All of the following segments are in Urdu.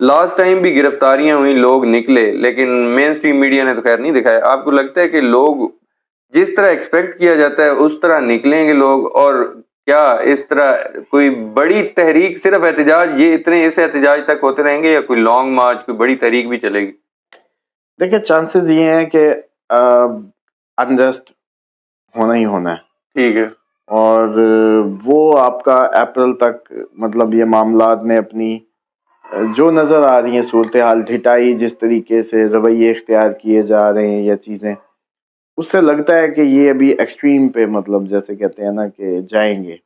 لاسٹ ٹائم بھی گرفتاریاں ہوئی, لوگ نکلے, لیکن مین اسٹریم میڈیا نے تو خیر نہیں دکھایا. آپ کو لگتا ہے کہ لوگ جس طرح ایکسپیکٹ کیا جاتا ہے اس طرح نکلیں گے لوگ, اور کیا اس طرح کوئی بڑی تحریک, صرف احتجاج, یہ اتنے اس احتجاج تک ہوتے رہیں گے, یا کوئی لانگ مارچ, کوئی بڑی تحریک بھی چلے گی؟ دیکھیں چانسز یہ ہیں کہ انریسٹ ہونا ہی ہونا ہے. ٹھیک ہے. اور وہ آپ کا اپریل تک, مطلب یہ معاملات میں اپنی جو نظر آ رہی ہیں صورتحال, ڈھٹائی جس طریقے سے رویے اختیار کیے جا رہے ہیں یا چیزیں, اس سے لگتا ہے کہ یہ ابھی ایکسٹریم پہ, مطلب جیسے کہتے ہیں نا کہ جائیں گے.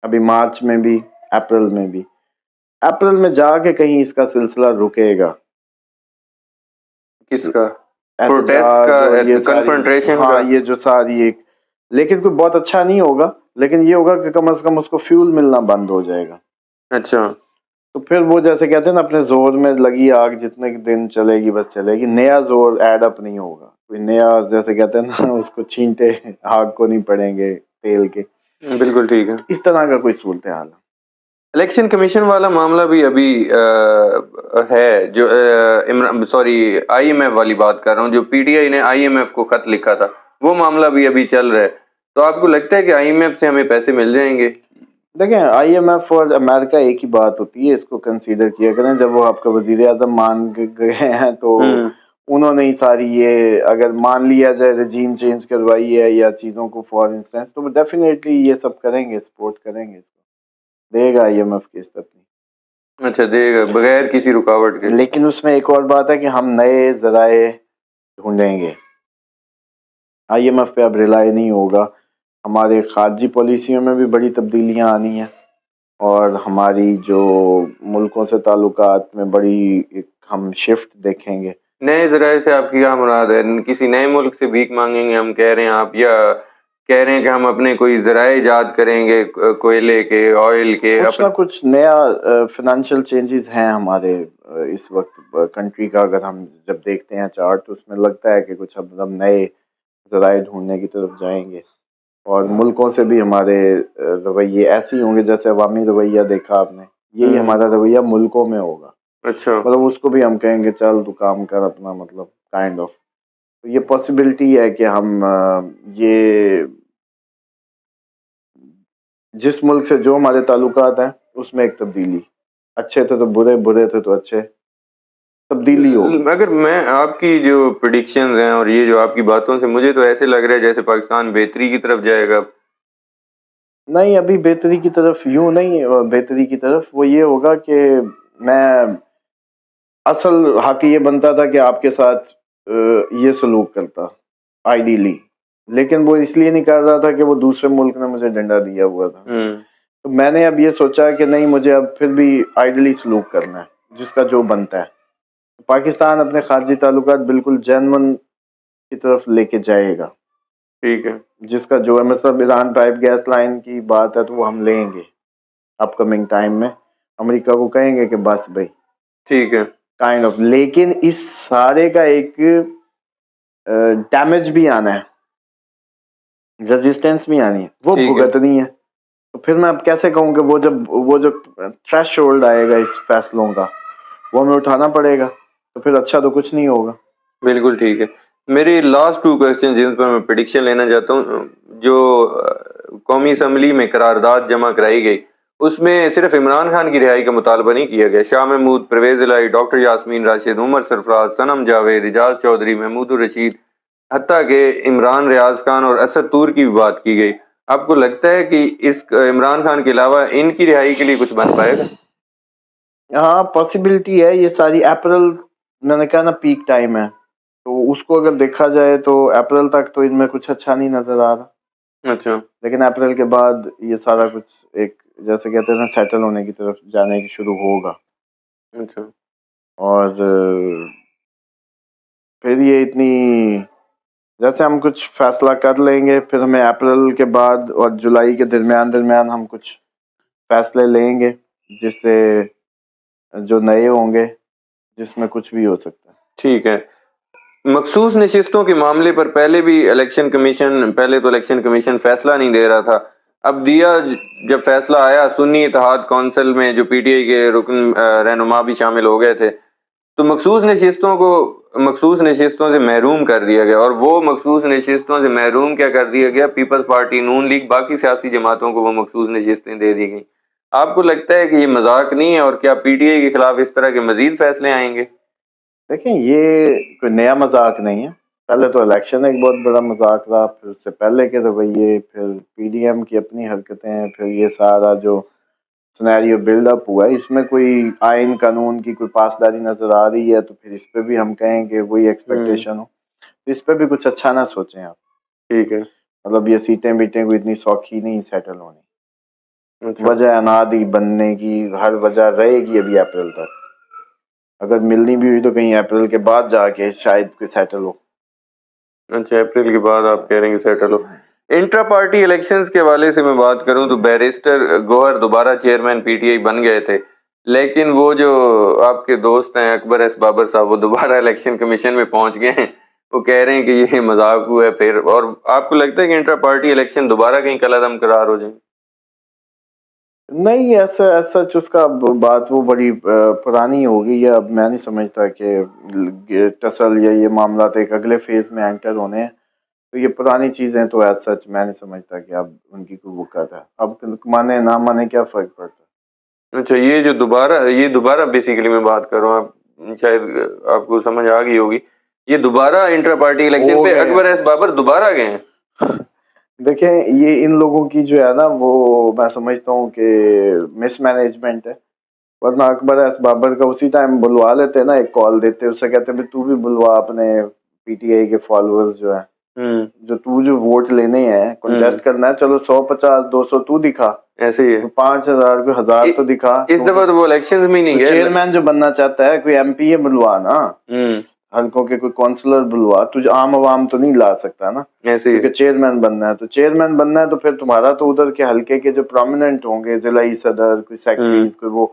ابھی مارچ میں بھی, اپریل میں بھی, اپریل میں جا کے کہیں اس کا سلسلہ رکے گا. کس کا؟ احتجاج اور یہ کنفرنٹریشن ہاں کا. یہ جو ساری ایک, لیکن کوئی بہت اچھا نہیں ہوگا, لیکن یہ ہوگا کہ کم از کم اس کو فیول ملنا بند ہو جائے گا. اچھا. تو پھر وہ جیسے کہتے ہیں نا اپنے زور میں لگی آگ جتنے دن چلے گی بس چلے گی, نیا زور ایڈ اپ نہیں ہوگا. کوئی نیا, جیسے کہتے ہیں نا اس کو چھینٹے آگ کو نہیں پڑیں گے تیل کے. بالکل ٹھیک ہے. اس طرح کا کوئی صورتحال ہے. الیکشن کمیشن والا معاملہ بھی ابھی ہے, جو آئی ایم ایف والی بات کر رہا ہوں, جو پی ٹی آئی نے آئی ایم ایف کو خط لکھا تھا, وہ معاملہ بھی ابھی چل رہا ہے. تو آپ کو لگتا ہے کہ آئی ایم ایف سے ہمیں پیسے مل جائیں گے؟ دیکھیں آئی ایم ایف اور امریکہ ایک ہی بات ہوتی ہے, اس کو کنسیڈر کیا کریں. جب وہ آپ کا وزیر اعظم مان گئے ہیں تو انہوں نے ہی ساری یہ, اگر مان لیا جائے رجیم چینج کروائی ہے یا چیزوں کو فار انسٹنس, تو ڈیفینیٹلی یہ سب کریں گے, سپورٹ کریں گے, اس کو دے گا آئی ایم ایف قسط اپنی. اچھا, دے گا بغیر کسی رکاوٹ کے. لیکن اس میں ایک اور بات ہے کہ ہم نئے ذرائع ڈھونڈیں گے. آئی ایم ایف پہ اب ریلائی نہیں ہوگا. ہمارے خارجی پالیسیوں میں بھی بڑی تبدیلیاں آنی ہیں, اور ہماری جو ملکوں سے تعلقات میں بڑی ہم شفٹ دیکھیں گے. نئے ذرائع سے آپ کی کیا مراد ہے؟ کسی نئے ملک سے بھیک مانگیں گے ہم کہہ رہے ہیں آپ, یا کہہ رہے ہیں کہ ہم اپنے کوئی ذرائع ایجاد کریں گے, کوئلے کے, آئل کے؟ کچھ نہ کچھ نیا فائنینشیل چینجز ہیں ہمارے اس وقت کنٹری کا. اگر ہم جب دیکھتے ہیں چارٹ تو اس میں لگتا ہے کہ کچھ اب ہم نئے ذرائع ڈھونڈنے کی طرف جائیں گے, اور ملکوں سے بھی ہمارے رویے ایسے ہی ہوں گے جیسے عوامی رویہ دیکھا آپ نے, یہی ہمارا رویہ ملکوں میں ہوگا. اچھا. مطلب اس کو بھی ہم کہیں گے چل تو کام کر اپنا, مطلب کائنڈ آف. یہ پاسبلٹی ہے کہ ہم یہ جس ملک سے جو ہمارے تعلقات ہیں اس میں ایک تبدیلی, اچھے تھے تو برے, برے تھے تو اچھے, تبدیلی ہوگی. اگر میں آپ کی جو پریڈکشنز ہیں اور یہ جو آپ کی باتوں سے, مجھے تو ایسے لگ رہا ہے جیسے پاکستان بہتری کی طرف جائے گا. نہیں, ابھی بہتری کی طرف یوں نہیں, بہتری کی طرف وہ یہ ہوگا کہ میں اصل حق یہ بنتا تھا کہ آپ کے ساتھ یہ سلوک کرتا آئیڈیلی, لیکن وہ اس لیے نہیں کر رہا تھا کہ وہ دوسرے ملک نے مجھے ڈنڈا دیا ہوا تھا. تو میں نے اب یہ سوچا کہ نہیں, مجھے اب پھر بھی آئیڈیلی سلوک کرنا ہے, جس کا جو بنتا ہے. پاکستان اپنے خارجی تعلقات بالکل جینون کی طرف لے کے جائے گا. ٹھیک ہے. جس کا جو ہے, مطلب ایران پائپ گیس لائن کی بات ہے تو وہ ہم لیں گے اپ کمنگ ٹائم میں. امریکہ کو کہیں گے کہ بس بھائی, ٹھیک ہے, کائنڈ آف. لیکن اس سارے کا ایک ڈیمیج بھی آنا ہے, ریزسٹنس بھی آنی ہے, وہ بھگتنی ہے. تو پھر میں اب کیسے کہوں کہ وہ جو تھریش ہولڈ آئے گا اس فیصلوں کا, وہ ہمیں اٹھانا پڑے گا. تو پھر اچھا تو کچھ نہیں ہوگا. بالکل ٹھیک ہے. میری لاسٹ 2 کوسچن جن پر میں پریڈکشن لینا چاہتا ہوں, جو قومی اسمبلی میں قرارداد جمع کرائی گئی اس میں صرف عمران خان کی رہائی کا مطالبہ نہیں کیا گیا. شاہ محمود, پرویز الہی, ڈاکٹر یاسمین راشد, عمر سرفراز, صنم جاوید, اعجاز چودھری, محمود الرشید, حتیٰ کہ عمران ریاض خان اور اسد طور کی بھی بات کی گئی. آپ کو لگتا ہے کہ اس عمران خان کے علاوہ ان کی رہائی کے لیے کچھ بن پائے گا؟ ہاں پاسبلٹی ہے. یہ ساری اپریل, میں نے کہا نا پیک ٹائم ہے, تو اس کو اگر دیکھا جائے تو اپریل تک تو ان میں کچھ اچھا نہیں نظر آ رہا. اچھا. لیکن اپریل کے بعد یہ سارا کچھ ایک جیسے کہتے ہیں نا سیٹل ہونے کی طرف جانے کی شروع ہوگا. اچھا. اور پھر یہ اتنی, جیسے ہم کچھ فیصلہ کر لیں گے, پھر ہمیں اپریل کے بعد اور جولائی کے درمیان ہم کچھ فیصلے لیں گے جس سے جو نئے ہوں گے, جس میں کچھ بھی ہو سکتا ہے. ٹھیک ہے. مخصوص نشستوں کے معاملے پر پہلے تو الیکشن کمیشن فیصلہ نہیں دے رہا تھا. اب دیا جب فیصلہ آیا سنی اتحاد کونسل میں جو پی ٹی آئی کے رکن رہنما بھی شامل ہو گئے تھے تو مخصوص نشستوں سے محروم کر دیا گیا, اور وہ مخصوص نشستوں سے محروم کیا کر دیا گیا, پیپلز پارٹی, نون لیگ, باقی سیاسی جماعتوں کو وہ مخصوص نشستیں دے دی گئیں. آپ کو لگتا ہے کہ یہ مذاق نہیں ہے, اور کیا پی ٹی آئی کے خلاف اس طرح کے مزید فیصلے آئیں گے؟ دیکھیں یہ کوئی نیا مذاق نہیں ہے, پہلے تو الیکشن ایک بہت بڑا مذاق رہا, پھر اس سے پہلے کے رویے, پھر پی ڈی ایم کی اپنی حرکتیں, پھر یہ سارا جو سنیریو بلڈ اپ ہوا ہے اس میں کوئی آئین قانون کی کوئی پاسداری نظر آ رہی ہے تو پھر اس پہ بھی ہم کہیں کہ وہی ایکسپیکٹیشن ہو, تو اس پہ بھی کچھ اچھا نہ سوچیں آپ. ٹھیک ہے, مطلب یہ سیٹیں بیٹیں کوئی اتنی سوکھی نہیں سیٹل ہونی, اچھا وجہ انادی بننے کی ہر وجہ رہے گی ابھی اپریل تک, اگر ملنی بھی ہوئی تو کہیں اپریل کے بعد جا کے شاید کوئی سیٹل ہو. اچھا, اپریل کے بعد آپ کہہ رہے ہیں کہ سیٹل ہو. انٹرا پارٹی الیکشنز کے حوالے سے میں بات کروں تو بیرسٹر گوہر دوبارہ چیئرمین پی ٹی آئی بن گئے تھے, لیکن وہ جو آپ کے دوست ہیں اکبر ایس بابر صاحب, وہ دوبارہ الیکشن کمیشن میں پہنچ گئے ہیں, وہ کہہ رہے ہیں کہ یہ مذاق ہوا ہے پھر. اور آپ کو لگتا ہے کہ انٹرا پارٹی الیکشن دوبارہ کہیں کالعدم قرار ہو جائیں؟ نہیں, ایسا سچ اس کا بات وہ بڑی پرانی ہوگی, یا اب میں نہیں سمجھتا کہ ٹسل یا یہ معاملات ایک اگلے فیز میں انٹر ہونے ہیں, تو یہ پرانی چیزیں تو ایز سچ میں نہیں سمجھتا کہ اب ان کی کوئی وقت ہے, اب مانے نہ مانے کیا فرق پڑتا ہے. اچھا, یہ دوبارہ بیسیکلی میں بات کر رہا ہوں, شاید آپ کو سمجھ آ گئی ہوگی, یہ دوبارہ انٹرا پارٹی الیکشن پہ اکبر ایس بابر دوبارہ گئے ہیں. دیکھیں یہ ان لوگوں کی جو ہے نا وہ میں سمجھتا ہوں کہ مس مینجمنٹ ہے, ورنہ اکبر ایس بابر کا اسی ٹائم بلوا لیتے نا, ایک کال دیتے, اس سے کہتے بھی تو بھی بلوا اپنے پی ٹی آئی کے فالوورز جو ہیں, جو ووٹ لینے ہیں, کنٹیسٹ کرنا ہے, چلو 150 200 تو دکھا, ایسے ہی ہے, 5000 کوئی 1000 تو دکھا. اس دفعہ تو وہ الیکشنز میں نہیں گئے. چیئرمین جو بننا چاہتا ہے کوئی ایم پی اے بلوا نا, حلقوں کے کوئی کونسلر بلوا, تجھے عام عوام تو نہیں لا سکتا نا, کیونکہ چیئرمین بننا ہے. تو چیئرمین بننا ہے تو پھر تمہارا تو ادھر کے حلقے کے جو پرومیننٹ ہوں گے, ضلعی صدر, کوئی سیکٹریز, کوئی وہ,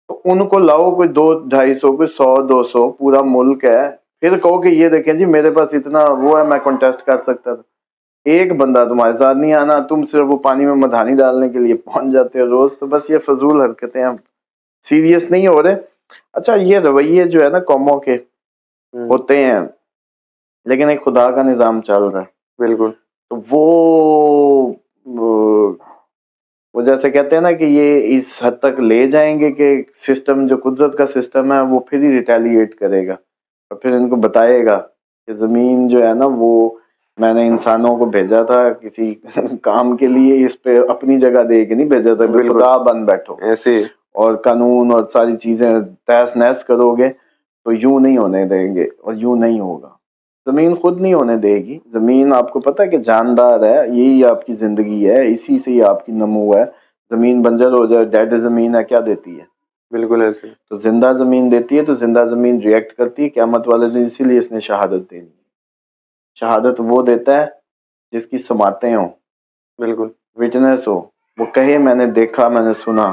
تو ان کو لاؤ, کوئی 200-250, کوئی 100-200, پورا ملک ہے, پھر کہو کہ یہ دیکھیں جی میرے پاس اتنا وہ ہے, میں کنٹیسٹ کر سکتا تھا. ایک بندہ تمہارے ساتھ نہیں آنا, تم صرف وہ پانی میں مدھانی ڈالنے کے لیے پہنچ جاتے ہو روز. تو بس یہ فضول حرکتیں, ہم سیریس نہیں ہو رہے. اچھا, یہ رویے جو ہے نا قوموں کے ہوتے ہیں, لیکن ایک خدا کا نظام چل رہا ہے. بالکل. تو وہ جیسے کہتے ہیں نا کہ یہ اس حد تک لے جائیں گے کہ سسٹم جو قدرت کا سسٹم ہے وہ پھر ہی ریٹیلیٹ کرے گا, اور پھر ان کو بتائے گا کہ زمین جو ہے نا وہ میں نے انسانوں کو بھیجا تھا کسی کام کے لیے, اس پہ اپنی جگہ دے کے نہیں بھیجا تھا کہ خدا بن بیٹھو ایسے, اور قانون اور ساری چیزیں تہس نہس کرو گے تو یوں نہیں ہونے دیں گے, اور یوں نہیں ہوگا. زمین خود نہیں ہونے دے گی. زمین آپ کو پتہ ہے کہ جاندار ہے, یہی آپ کی زندگی ہے, اسی سے ہی آپ کی نمو ہے. زمین بنجر ہو جائے, ڈیڈ زمین ہے, کیا دیتی ہے؟ بالکل ایسے. تو زندہ زمین دیتی ہے, تو زندہ زمین ریئیکٹ کرتی ہے قیامت والے دن, اسی لیے اس نے شہادت دینی. شہادت وہ دیتا ہے جس کی سماعتیں ہوں, بالکل وٹنس ہو, وہ کہے میں نے دیکھا, میں نے سنا,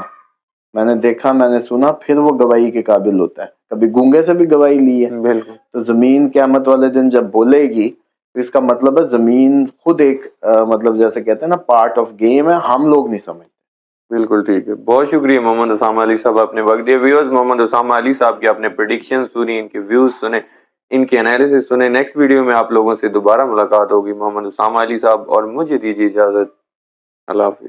میں نے دیکھا, میں نے سنا, پھر وہ گواہی کے قابل ہوتا ہے. کبھی گونگے سے بھی گواہی لی ہے. بالکل. تو زمین قیامت والے دن جب بولے گی تو اس کا مطلب ہے زمین خود ایک مطلب جیسے کہتے ہیں نا پارٹ آف گیم ہے, ہم لوگ نہیں سمجھتے. بالکل ٹھیک ہے, بہت شکریہ محمد اسامہ علی صاحب, آپ نے وقت دیا. ویورز, محمد اسامہ علی صاحب کی آپ نے پریڈکشن سنی, ان کے ویوز سنے, ان کے انالیسس سنے. نیکسٹ ویڈیو میں آپ لوگوں سے دوبارہ ملاقات ہوگی. محمد اسامہ علی صاحب اور مجھے دیجیے اجازت. اللہ حافظ.